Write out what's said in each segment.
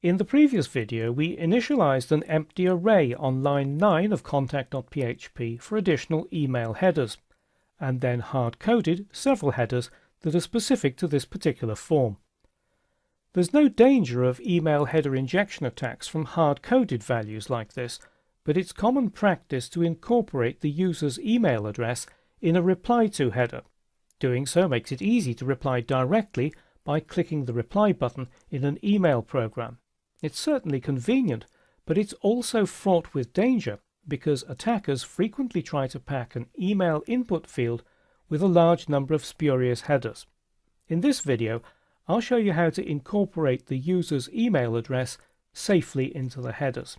In the previous video, we initialized an empty array on line 9 of contact.php for additional email headers, and then hard-coded several headers that are specific to this particular form. There's no danger of email header injection attacks from hard-coded values like this, but it's common practice to incorporate the user's email address in a reply to header. Doing so makes it easy to reply directly by clicking the reply button in an email program. It's certainly convenient, but it's also fraught with danger because attackers frequently try to pack an email input field with a large number of spurious headers. In this video, I'll show you how to incorporate the user's email address safely into the headers.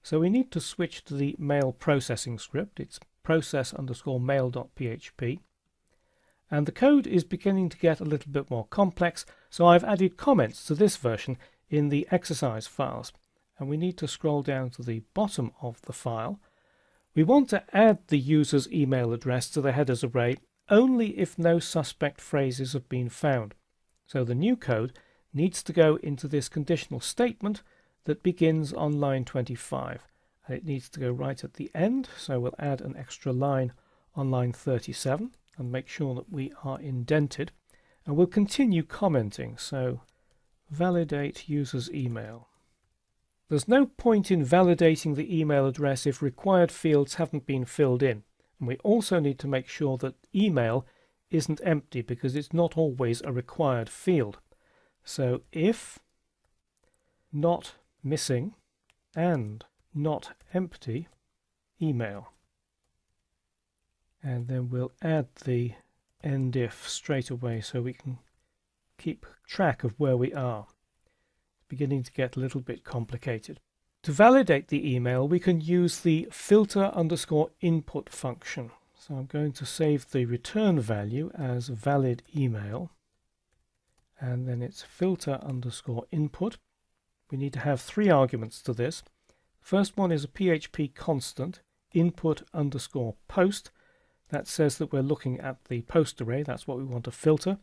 So we need to switch to the mail processing script. It's process_mail.php. And the code is beginning to get a little bit more complex, so I've added comments to this version in the exercise files. And we need to scroll down to the bottom of the file. We want to add the user's email address to the headers array only if no suspect phrases have been found. So the new code needs to go into this conditional statement that begins on line 25. And it needs to go right at the end, so we'll add an extra line on line 37 and make sure that we are indented. And we'll continue commenting, so validate user's email. There's no point in validating the email address if required fields haven't been filled in. And we also need to make sure that email isn't empty because it's not always a required field. So if not missing and not empty email. And then we'll add the end if straight away so we can keep track of where we are. It's beginning to get a little bit complicated. To validate the email, we can use the filter_input function. So I'm going to save the return value as valid email, and then it's filter_input. We need to have 3 arguments to this. The first one is a PHP constant, input_post. That says that we're looking at the post array. That's what we want to filter.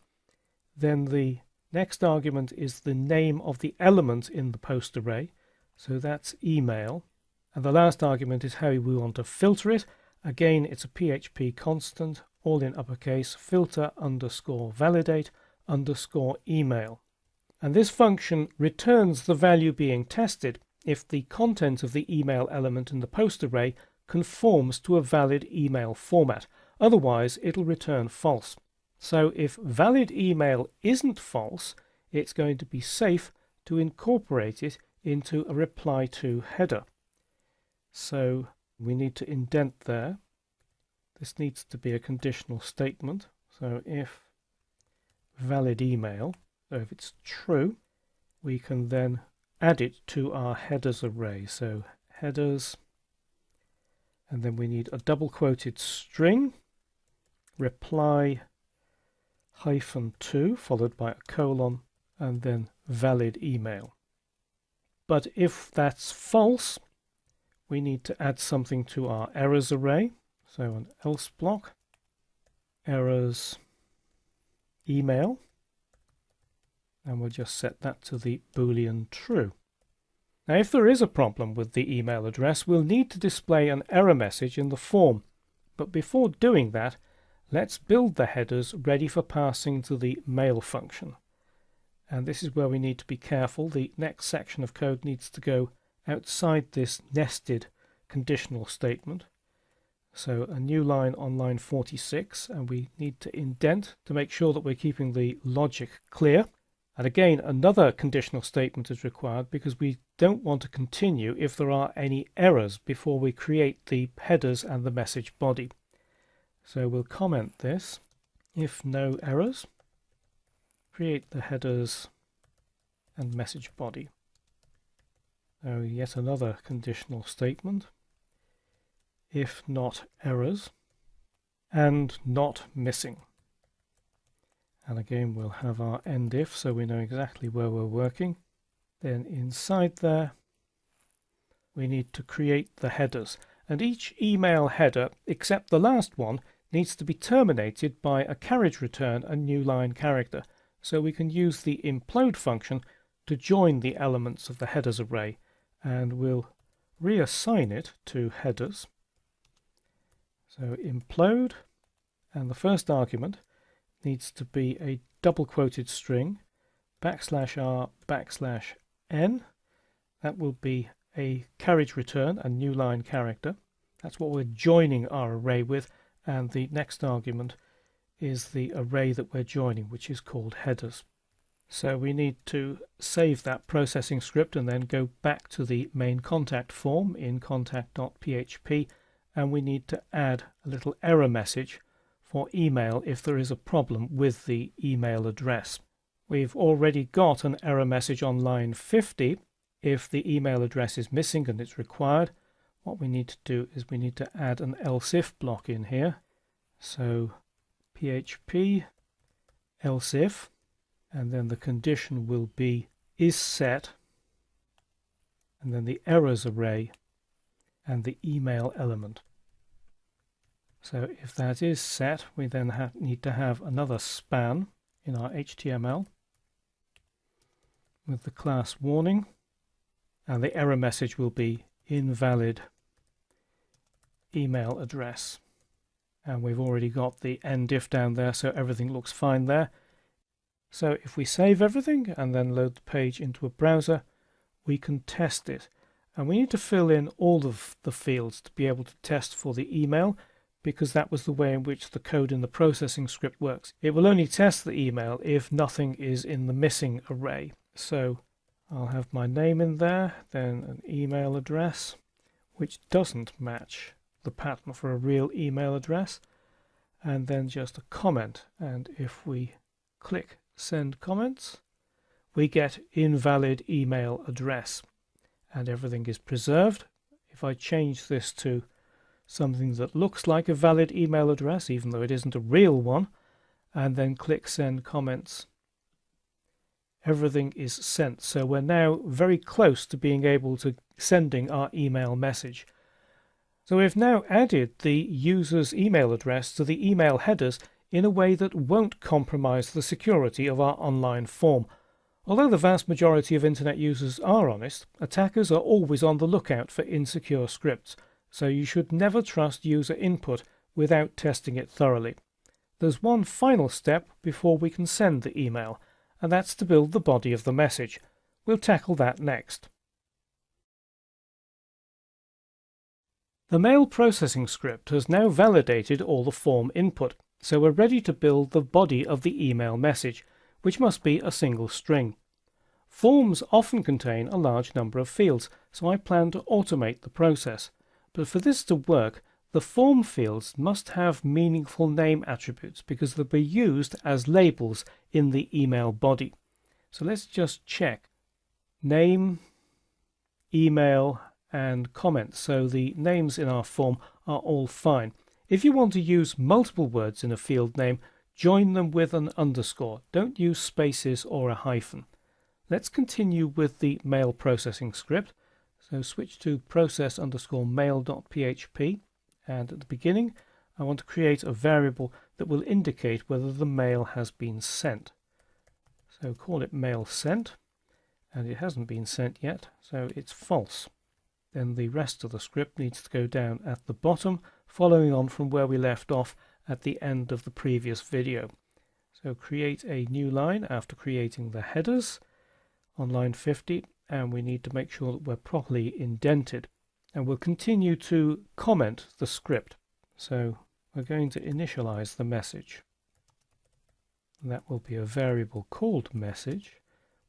Then the next argument is the name of the element in the post array. So that's email. And the last argument is how we want to filter it. Again, it's a PHP constant, all in uppercase, filter_validate_email. And this function returns the value being tested if the content of the email element in the post array conforms to a valid email format. Otherwise, it'll return false. So if valid email isn't false, it's going to be safe to incorporate it into a reply to header. So we need to indent there. This needs to be a conditional statement. So if valid email, so if it's true, we can then add it to our headers array. So headers, and then we need a double quoted string, reply -2 followed by a colon, and then valid email. But if that's false, we need to add something to our errors array. So an else block, errors email, and we'll just set that to the Boolean true. Now if there is a problem with the email address, we'll need to display an error message in the form. But before doing that, let's build the headers ready for passing to the mail function. And this is where we need to be careful. The next section of code needs to go outside this nested conditional statement. So a new line on line 46, and we need to indent to make sure that we're keeping the logic clear. And again, another conditional statement is required because we don't want to continue if there are any errors before we create the headers and the message body. So we'll comment this. If no errors, create the headers and message body. So yet another conditional statement. If not errors and not missing. And again we'll have our end if so we know exactly where we're working. Then inside there we need to create the headers, and each email header except the last one needs to be terminated by a carriage return a new line character. So we can use the implode function to join the elements of the headers array, and we'll reassign it to headers. So implode, and the first argument needs to be a double quoted string \r\n. That will be a carriage return, a new line character. That's what we're joining our array with, and the next argument is the array that we're joining, which is called headers. So we need to save that processing script and then go back to the main contact form in contact.php, and we need to add a little error message for email if there is a problem with the email address. We've already got an error message on line 50 if the email address is missing and it's required. What we need to do is we need to add an else if block in here. So PHP else if, and then the condition will be is set, and then the errors array and the email element. So if that is set, we then need to have another span in our HTML with the class warning, and the error message will be invalid email address. And we've already got the end if down there, so everything looks fine there. So if we save everything and then load the page into a browser, we can test it. And we need to fill in all of the fields to be able to test for the email, because that was the way in which the code in the processing script works. It will only test the email if nothing is in the missing array. So I'll have my name in there, then an email address, which doesn't match the pattern for a real email address, and then just a comment. And if we click send comments, we get invalid email address, and everything is preserved. If I change this to something that looks like a valid email address, even though it isn't a real one, and then click send comments, everything is sent. So we're now very close to being able to sending our email message. So we've now added the user's email address to the email headers in a way that won't compromise the security of our online form. Although the vast majority of internet users are honest, attackers are always on the lookout for insecure scripts, so you should never trust user input without testing it thoroughly. There's one final step before we can send the email, and that's to build the body of the message. We'll tackle that next. The mail processing script has now validated all the form input, so we're ready to build the body of the email message, which must be a single string. Forms often contain a large number of fields, so I plan to automate the process. But for this to work, the form fields must have meaningful name attributes because they'll be used as labels in the email body. So let's just check name, email, and comments. So the names in our form are all fine. If you want to use multiple words in a field name, join them with an underscore. Don't use spaces or a hyphen. Let's continue with the mail processing script. So switch to process_mail.php, and at the beginning I want to create a variable that will indicate whether the mail has been sent. So call it mail sent, and it hasn't been sent yet, so it's false. Then the rest of the script needs to go down at the bottom, following on from where we left off at the end of the previous video. So create a new line after creating the headers on line 50, and we need to make sure that we're properly indented. And we'll continue to comment the script. So we're going to initialize the message. And that will be a variable called message,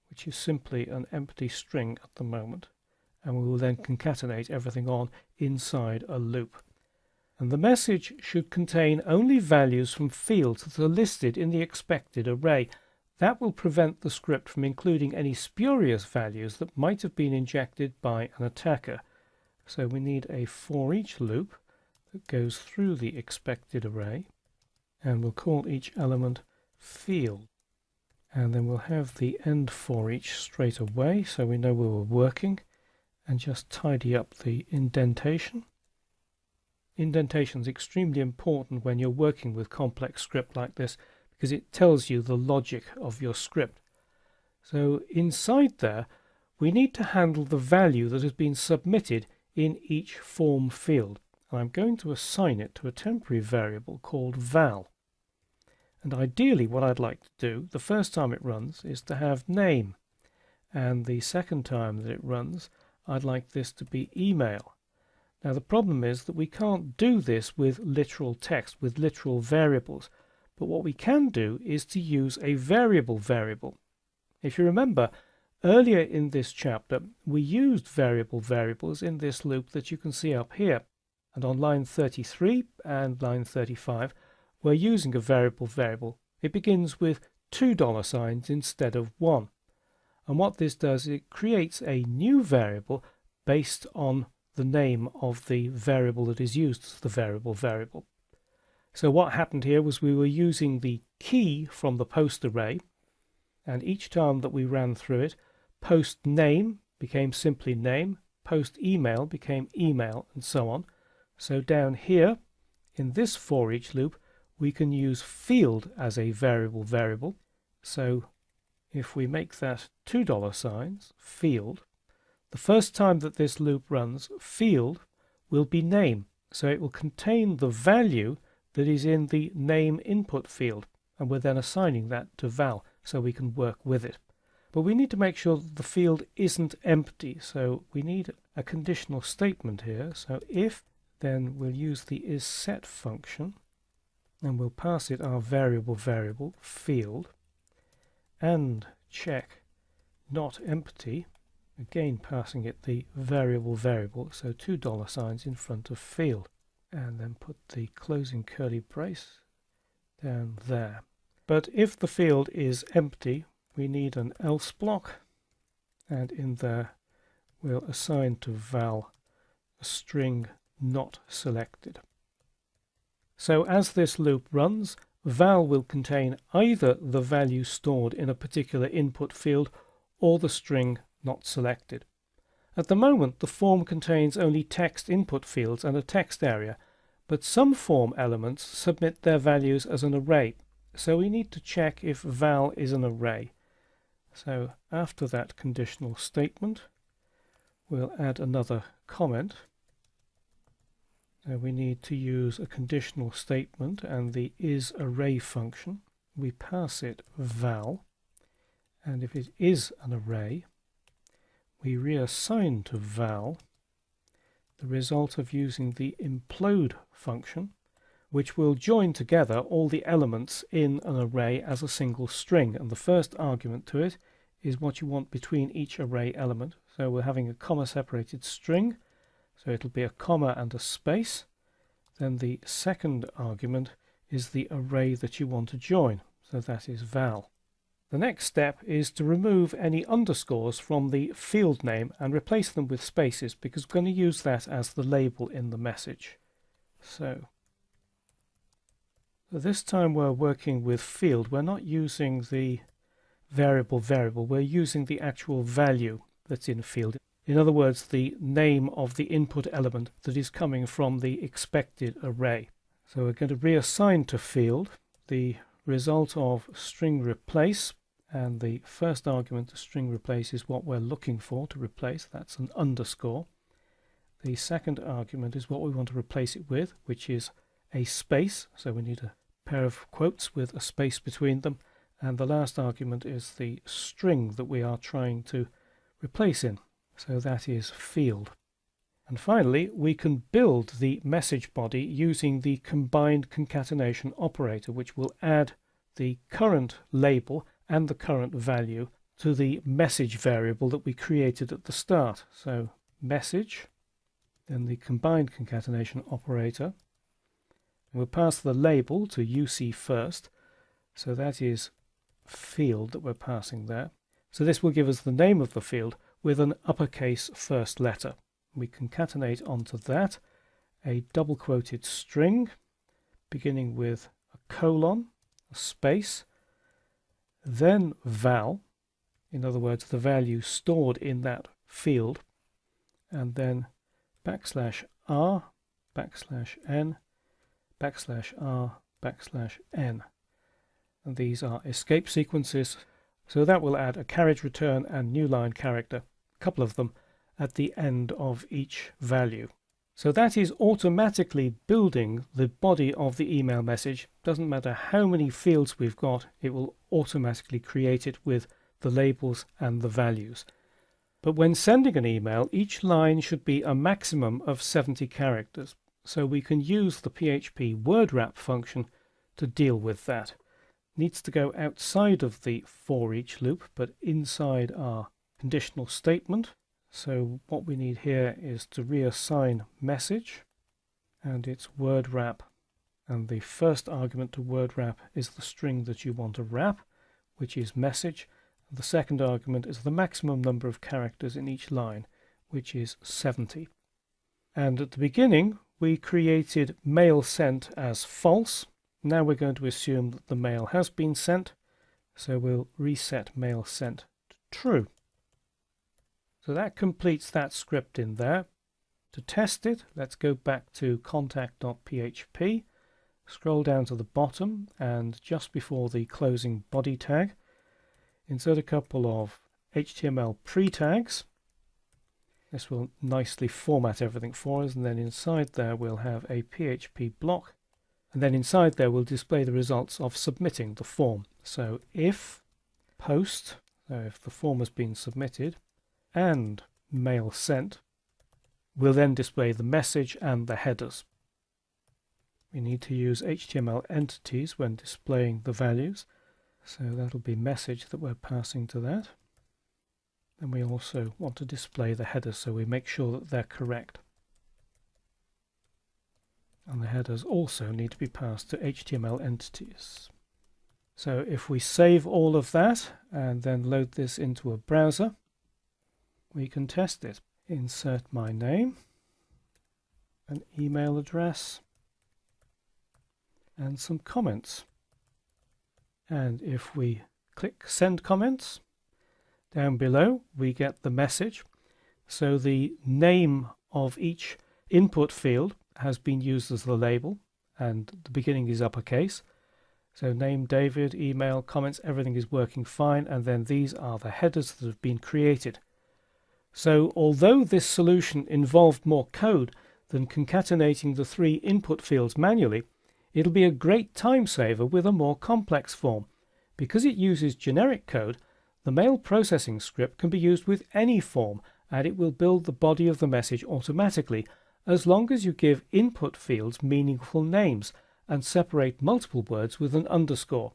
which is simply an empty string at the moment. And we will then concatenate everything on inside a loop. And the message should contain only values from fields that are listed in the expected array. That will prevent the script from including any spurious values that might have been injected by an attacker. So we need a for each loop that goes through the expected array, and we'll call each element field. And then we'll have the end for each straight away so we know where we're working, and just tidy up the indentation. Indentation is extremely important when you're working with complex script like this, because it tells you the logic of your script. So inside there, we need to handle the value that has been submitted in each form field. And I'm going to assign it to a temporary variable called val. And ideally what I'd like to do the first time it runs is to have name, and the second time that it runs I'd like this to be email. Now the problem is that we can't do this with literal text, with literal variables, but what we can do is to use a variable. If you remember, earlier in this chapter we used variables in this loop that you can see up here, and on line 33 and line 35 we're using a variable. It begins with $2 instead of 1. And what this does is it creates a new variable based on the name of the variable that is used as the variable. So what happened here was we were using the key from the post array, and each time that we ran through it, post name became simply name, post email became email, and so on. So down here in this for each loop we can use field as a variable. So if we make that $2 field, the first time that this loop runs, field will be name. So it will contain the value that is in the name input field, and we're then assigning that to val so we can work with it. But we need to make sure that the field isn't empty, so we need a conditional statement here. So if, then we'll use the isSet function, and we'll pass it our variable field, and check not empty, again passing it the variable, so $2 in front of field, and then put the closing curly brace down there. But if the field is empty, we need an else block, and in there we'll assign to val a string not selected. So as this loop runs, val will contain either the value stored in a particular input field or the string not selected. At the moment the form contains only text input fields and a text area, but some form elements submit their values as an array, so we need to check if val is an array. So after that conditional statement we'll add another comment. So we need to use a conditional statement and the isArray function. We pass it val, and if it is an array we reassign to val the result of using the implode function, which will join together all the elements in an array as a single string, and the first argument to it is what you want between each array element. So we're having a comma separated string, so it'll be a comma and a space. Then the second argument is the array that you want to join, so that is val. The next step is to remove any underscores from the field name and replace them with spaces, because we're going to use that as the label in the message. So this time we're working with field. We're not using the variable, we're using the actual value that's in field. In other words, the name of the input element that is coming from the expected array. So we're going to reassign to field the result of string replace, and the first argument to string replace is what we're looking for to replace. That's an underscore. The second argument is what we want to replace it with, which is a space. So we need a pair of quotes with a space between them. And the last argument is the string that we are trying to replace in. So that is field. And finally, we can build the message body using the combined concatenation operator, which will add the current label and the current value to the message variable that we created at the start. So message, then the combined concatenation operator. We'll pass the label to UC first, so that is field that we're passing there. So this will give us the name of the field with an uppercase first letter. We concatenate onto that a double quoted string beginning with a colon, a space, then val, in other words the value stored in that field, and then \r, \n, \r, \n. And these are escape sequences So that will add a carriage return and new line character, a couple of them, at the end of each value. So that is automatically building the body of the email message. Doesn't matter how many fields we've got, it will automatically create it with the labels and the values. But when sending an email, each line should be a maximum of 70 characters. So we can use the PHP word wrap function to deal with that. Needs to go outside of the for each loop, but inside our conditional statement. So what we need here is to reassign message, and it's word wrap, and the first argument to word wrap is the string that you want to wrap, which is message. The second argument is the maximum number of characters in each line, which is 70. And at the beginning we created mail sent as false. Now we're going to assume that the mail has been sent, so we'll reset mail sent to true. So that completes that script in there. To test it, let's go back to contact.php, scroll down to the bottom, and just before the closing body tag, insert a couple of HTML pre-tags. This will nicely format everything for us, and then inside there we'll have a PHP block, and then inside there we'll display the results of submitting the form. So if post, so if the form has been submitted, and mail sent, we'll then display the message and the headers. We need to use HTML entities when displaying the values, so that'll be message that we're passing to that. And we also want to display the headers, so we make sure that they're correct. And the headers also need to be passed to HTML entities. So if we save all of that and then load this into a browser, we can test it. Insert my name, an email address, and some comments. And if we click send comments, down below we get the message. So the name of each input field has been used as the label, and the beginning is uppercase. So name, David, email, comments, everything is working fine, and then these are the headers that have been created. So although this solution involved more code than concatenating the 3 input fields manually, it'll be a great time saver with a more complex form. Because it uses generic code, the mail processing script can be used with any form, and it will build the body of the message automatically, as long as you give input fields meaningful names and separate multiple words with an underscore.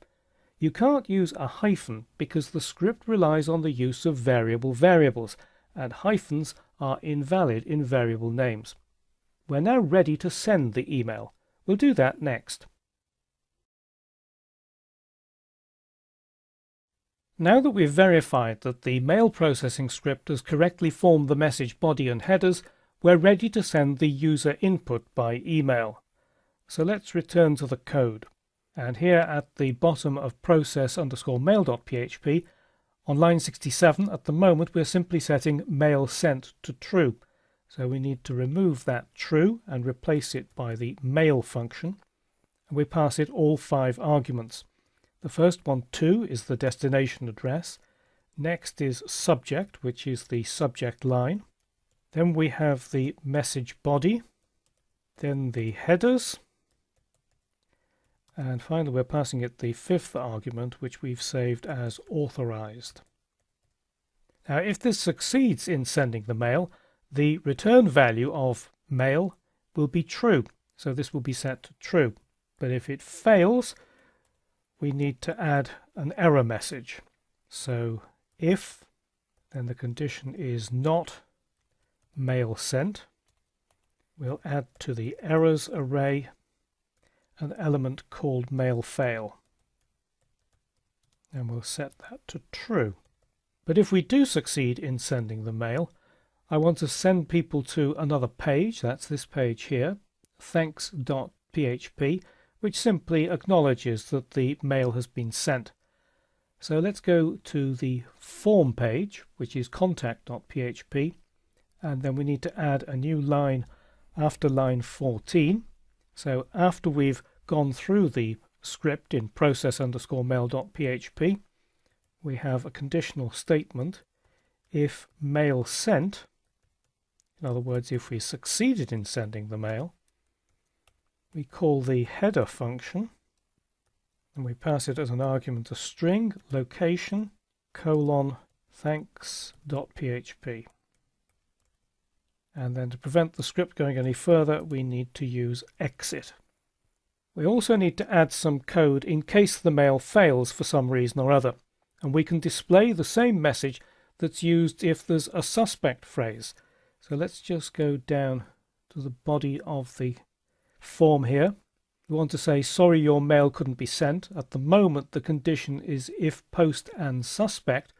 You can't use a hyphen because the script relies on the use of variables, and hyphens are invalid in variable names. We're now ready to send the email. We'll do that next. Now that we've verified that the mail processing script has correctly formed the message body and headers, we're ready to send the user input by email. So let's return to the code. And here at the bottom of process_mail.php, on line 67 at the moment we're simply setting mail sent to true. So we need to remove that true and replace it by the mail function. And we pass it all 5 arguments. The first one, 2, is the destination address. Next is subject, which is the subject line. Then we have the message body. Then the headers. And finally we're passing it the 5th argument, which we've saved as authorized. Now if this succeeds in sending the mail, the return value of mail will be true. So this will be set to true. But if it fails, we need to add an error message. So if, then the condition is not mail sent, we'll add to the errors array an element called mail fail, and we'll set that to true. But if we do succeed in sending the mail, I want to send people to another page, that's this page here, thanks.php, which simply acknowledges that the mail has been sent. So let's go to the form page, which is contact.php, and then we need to add a new line after line 14. So after we've gone through the script in process_mail.php, we have a conditional statement. If mail sent, in other words, if we succeeded in sending the mail, we call the header function and we pass it as an argument a string location : thanks.php. And then to prevent the script going any further, we need to use exit. We also need to add some code in case the mail fails for some reason or other, and we can display the same message that's used if there's a suspect phrase. So let's just go down to the body of the form here. We want to say, sorry, your mail couldn't be sent. At the moment, the condition is if post and suspect.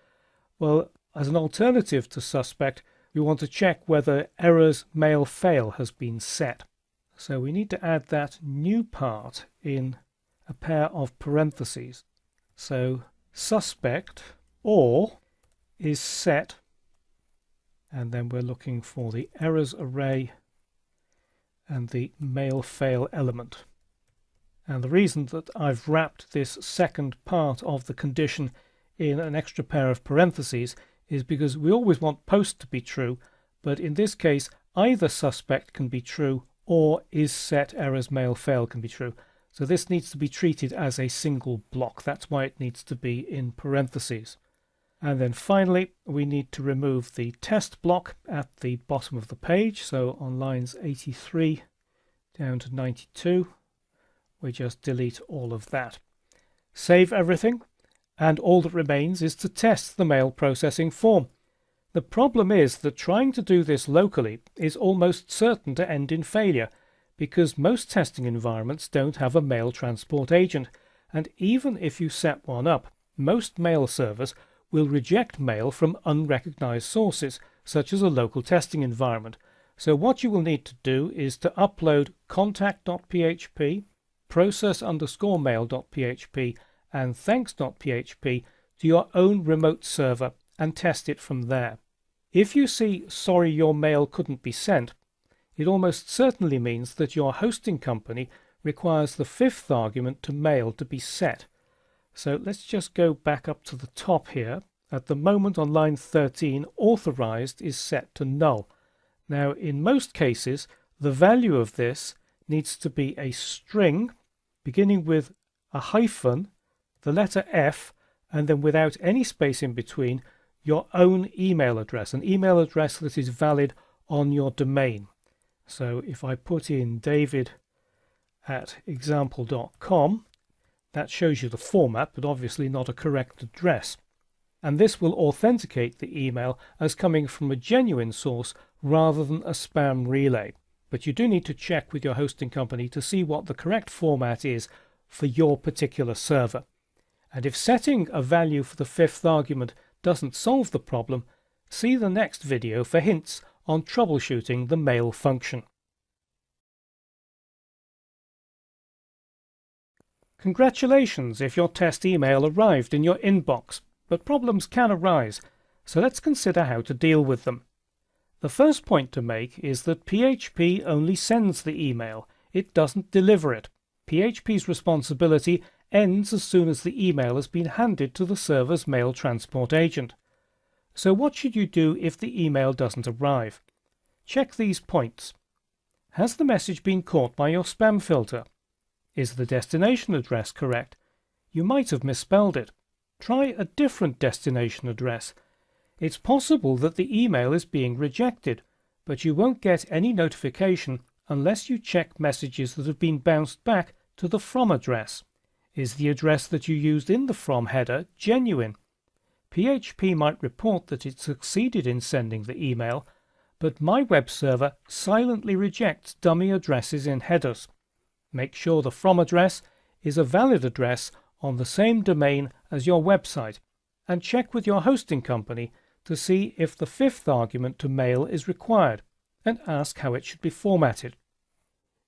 Well, as an alternative to suspect, we want to check whether errors mail fail has been set. So we need to add that new part in a pair of parentheses. So suspect or is set, and then we're looking for the errors array and the mail fail element. And the reason that I've wrapped this second part of the condition in an extra pair of parentheses is because we always want post to be true, but in this case either suspect can be true or is set errors mail fail can be true. So this needs to be treated as a single block. That's why it needs to be in parentheses. And then finally we need to remove the test block at the bottom of the page. So on lines 83 down to 92 we just delete all of that. Save everything, and all that remains is to test the mail processing form. The problem is that trying to do this locally is almost certain to end in failure, because most testing environments don't have a mail transport agent, and even if you set one up, most mail servers will reject mail from unrecognized sources, such as a local testing environment. So what you will need to do is to upload contact.php, process_mail.php and thanks.php to your own remote server and test it from there. If you see sorry your mail couldn't be sent, it almost certainly means that your hosting company requires the fifth argument to mail to be set. So let's just go back up to the top here. At the moment on line 13, authorized is set to null. Now in most cases the value of this needs to be a string beginning with a hyphen, the letter F, and then without any space in between, your own email address, an email address that is valid on your domain. So if I put in david@example.com, that shows you the format, but obviously not a correct address. And this will authenticate the email as coming from a genuine source rather than a spam relay. But you do need to check with your hosting company to see what the correct format is for your particular server. And if setting a value for the fifth argument doesn't solve the problem, see the next video for hints on troubleshooting the mail function. Congratulations if your test email arrived in your inbox, but problems can arise, so let's consider how to deal with them. The first point to make is that PHP only sends the email, it doesn't deliver it. PHP's responsibility ends as soon as the email has been handed to the server's mail transport agent. So what should you do if the email doesn't arrive? Check these points. Has the message been caught by your spam filter? Is the destination address correct? You might have misspelled it. Try a different destination address. It's possible that the email is being rejected, but you won't get any notification unless you check messages that have been bounced back to the from address. Is the address that you used in the from header genuine? PHP might report that it succeeded in sending the email, but my web server silently rejects dummy addresses in headers. Make sure the from address is a valid address on the same domain as your website, and check with your hosting company to see if the fifth argument to mail is required, and ask how it should be formatted.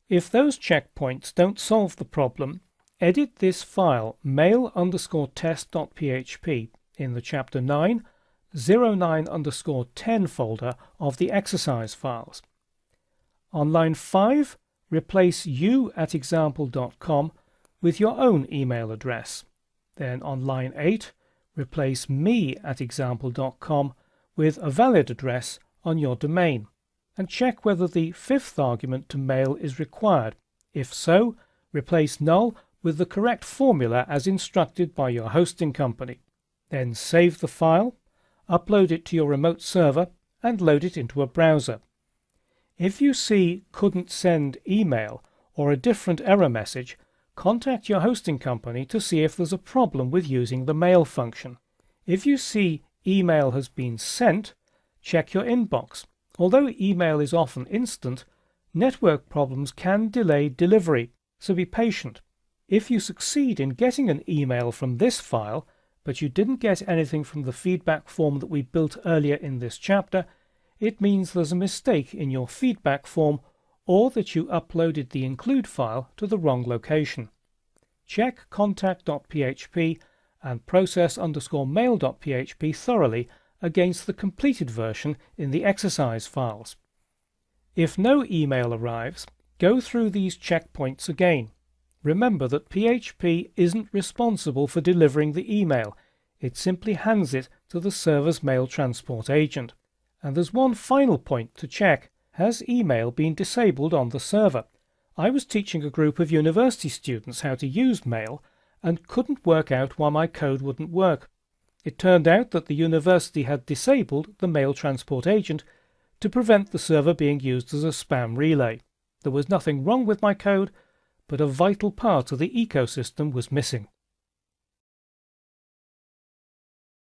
If those checkpoints don't solve the problem, edit this file mail_test.php in the chapter 9, 09_10 folder of the exercise files. On line 5, replace you@example.com with your own email address. Then on line 8, replace me@example.com with a valid address on your domain, and check whether the fifth argument to mail is required. If so, replace null with the correct formula as instructed by your hosting company. Then save the file, upload it to your remote server, and load it into a browser. If you see "couldn't send email" or a different error message, contact your hosting company to see if there's a problem with using the mail function. If you see "email has been sent," check your inbox. Although email is often instant, network problems can delay delivery, so be patient. If you succeed in getting an email from this file, but you didn't get anything from the feedback form that we built earlier in this chapter, it means there's a mistake in your feedback form or that you uploaded the include file to the wrong location. Check contact.php and process_mail.php thoroughly against the completed version in the exercise files. If no email arrives, go through these checkpoints again. Remember that PHP isn't responsible for delivering the email. It simply hands it to the server's mail transport agent. And there's one final point to check. Has email been disabled on the server? I was teaching a group of university students how to use mail and couldn't work out why my code wouldn't work. It turned out that the university had disabled the mail transport agent to prevent the server being used as a spam relay. There was nothing wrong with my code, but a vital part of the ecosystem was missing.